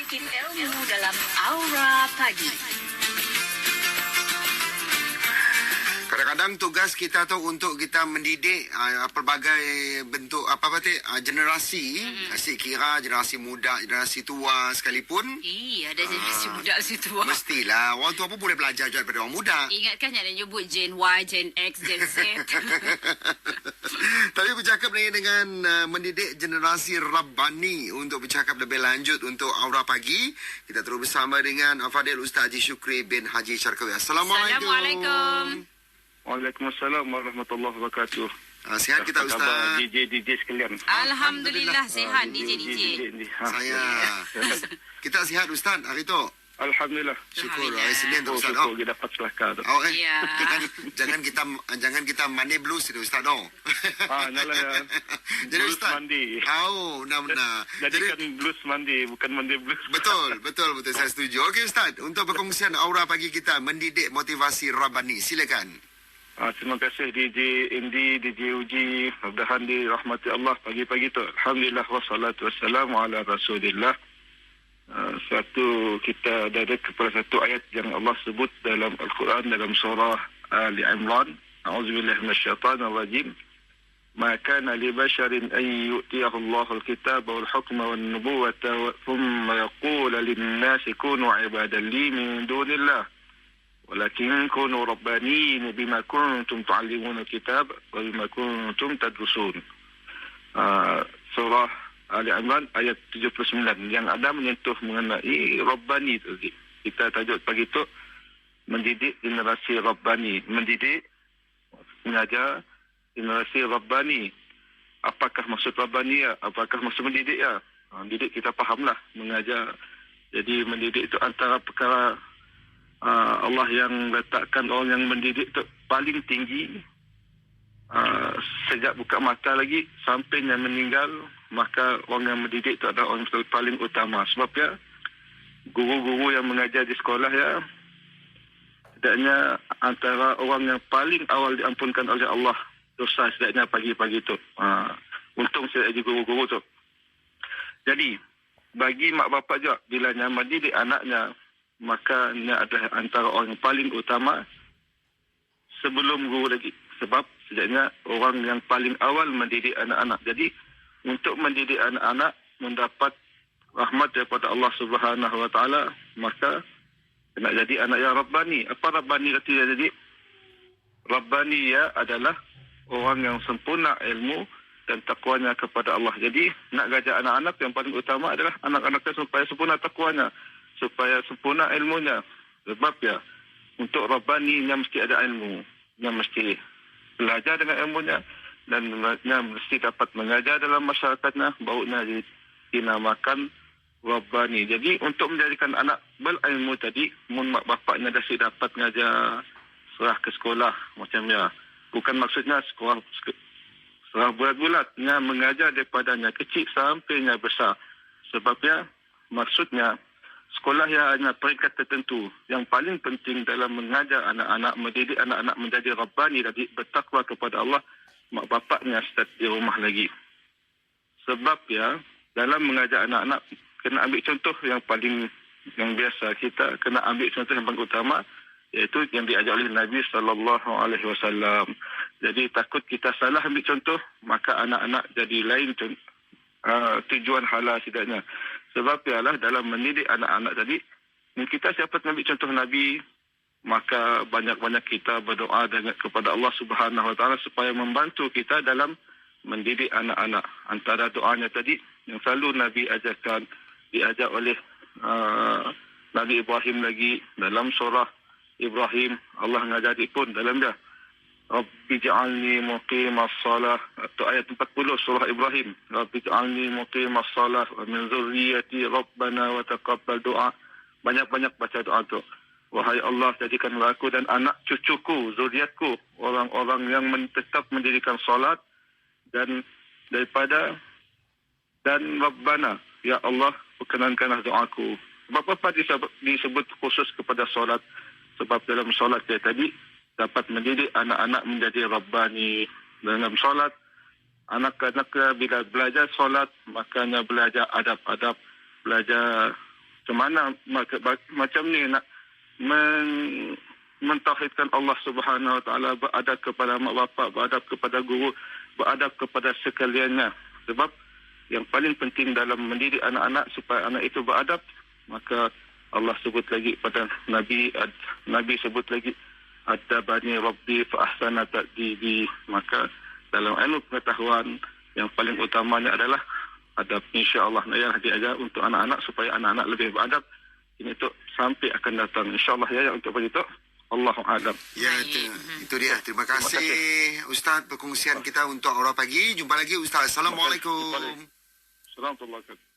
sedikit ilmu dalam Aura Pagi. Kadang-kadang tugas kita tu untuk kita mendidik pelbagai bentuk generasi, kira generasi muda, generasi tua sekalipun. Ada generasi muda situ. Mestilah orang tua pun boleh belajar juga daripada orang muda. Ingatkan yang nyebut Gen Y, Gen X, Gen Z. Tapi bercakap dengan mendidik generasi Rabbani untuk bercakap lebih lanjut untuk Aura Pagi, kita terus bersama dengan Fadil Ustaz Haji Syukri bin Haji Syarkawi. Assalamualaikum. Waalaikumsalam warahmatullahi wabarakatuh. Sihat kita Ustaz? DJ sekalian. Alhamdulillah sihat DJ. Kita sihat Ustaz hari tu. Alhamdulillah. Syukur. Hari Senin tu Ustaz. Syukur kita dapat selaka tu. Ya. Jangan kita mandi blues itu Ustaz dong. Nalah ya. Jadi blues Ustaz. Mandi. Benar. Jadi kan blues mandi, bukan mandi blues. Betul. Saya setuju. Okey Ustaz, untuk perkongsian Aura Pagi kita mendidik motivasi Rabbani. Silakan. Terima kasih DJ Indi, DJ Uji. Mudah-mudahan dirahmati Allah pagi-pagi tu. Alhamdulillah wassalatu wassalamu ala Rasulillah. Kita ada kepada satu ayat yang Allah sebut dalam Al-Quran dalam surah Ali Imran. A'udzubillahi minasyaitanir rajim. Ma kana li basharin an yu'tiyahu Allahu al-kitaba wal hukma wan nubuwata thumma yaqulu lin-nasi kunu 'ibadan li min dunillah. ولكن كونوا ربانيين بما كنتم تعلمون الكتاب وبما كنتم تدرسون. Surah Ali Imran ayat 79 yang ada menyentuh mengenai Rabbani tu. Kita tajuk pagi tu mendidik generasi Rabbani, mengajar generasi Rabbani. Apakah maksud Rabbani ya? Apakah maksud mendidik ya? Mendidik kita fahamlah, mengajar. Jadi mendidik itu antara perkara Allah yang letakkan orang yang mendidik itu paling tinggi sejak buka mata lagi sampainya meninggal, maka orang yang mendidik itu adalah orang yang paling utama. Sebab ya guru-guru yang mengajar di sekolah ya setidaknya antara orang yang paling awal diampunkan oleh Allah dosa setidaknya pagi-pagi itu. Untung saya jadi guru-guru tu. Jadi bagi mak bapak juga bila mendidik anaknya, maka ini adalah antara orang yang paling utama sebelum guru lagi. Sebab sejaknya orang yang paling awal mendidik anak-anak. Jadi untuk mendidik anak-anak mendapat rahmat daripada Allah Subhanahu Wa Taala, maka kena jadi anak yang Rabbani. Apa Rabbani artinya jadi? Rabbani ya adalah orang yang sempurna ilmu dan takwanya kepada Allah. Jadi nak gajah anak-anak yang paling utama adalah anak-anaknya supaya sempurna takwanya, supaya sempurna ilmunya. Sebab ya, untuk Rabbani nya mesti ada ilmu, nya mesti belajar dengan ilmunya, dan nya mesti dapat mengajar dalam masyarakatnya, barunya dinamakan Rabbani. Jadi untuk menjadikan anak berilmu tadi, mak bapaknya dah dapat mengajar serah ke sekolah macam ya. Bukan maksudnya sekolah serah bulat-bulat, nya mengajar daripadanya kecil sampainya besar. Sebabnya maksudnya sekolah yang hanya peringkat tertentu. Yang paling penting dalam mengajar anak-anak, mendidik anak-anak menjadi Rabbani, jadi bertakwa kepada Allah, mak bapaknya start di rumah lagi. Sebab ya, dalam mengajar anak-anak, kena ambil contoh yang biasa. Kita kena ambil contoh yang paling utama, iaitu yang diajar oleh Nabi SAW. Jadi takut kita salah ambil contoh, maka anak-anak jadi lain tujuan halal setidaknya. Sebab ialah dalam mendidik anak-anak tadi, kita siapa ambil contoh Nabi, maka banyak-banyak kita berdoa kepada Allah Subhanahu Wa Taala supaya membantu kita dalam mendidik anak-anak. Antara doanya tadi yang selalu Nabi ajarkan, diajar oleh Nabi Ibrahim lagi dalam surah Ibrahim, Allah ngajari pun dalam dia, Rabbi ja'alni muqimas salah, atau ayat 40 surah Ibrahim. Rabbi ja'alni muqimas salah wa min zurriyati rabbana wa taqabbal doa. Banyak-banyak baca doa tu. Wahai Allah, jadikanlah aku dan anak cucuku, zuriatku, orang-orang yang tetap mendirikan salat dan Rabbana, ya Allah, perkenankanlah doaku. Sebab apa disebut khusus kepada salat? Sebab dalam salat dia tadi dapat mendidik anak-anak menjadi Rabbani. Dalam solat, anak-anak bila belajar solat, makanya belajar adab-adab, belajar Semana macam ni nak mentauhidkan Allah Subhanahu Wa Taala, beradab kepada mak bapak, beradab kepada guru, beradab kepada sekaliannya. Sebab yang paling penting dalam mendidik anak-anak supaya anak itu beradab, maka Allah sebut lagi pada Nabi sebut lagi adabani rabbi fa ahsana ta'dibi. Maka dalam ilmu pengetahuan yang paling utamanya adalah adab. Insya-Allah yang diajar untuk anak-anak supaya anak-anak lebih beradab. Ini tu sampai akan datang insya-Allah ya untuk begitu. Allahu a'lam. Ya, itu dia. Terima kasih Ustaz perkongsian kita untuk Aura Pagi. Jumpa lagi Ustaz. Assalamualaikum. Assalamualaikum.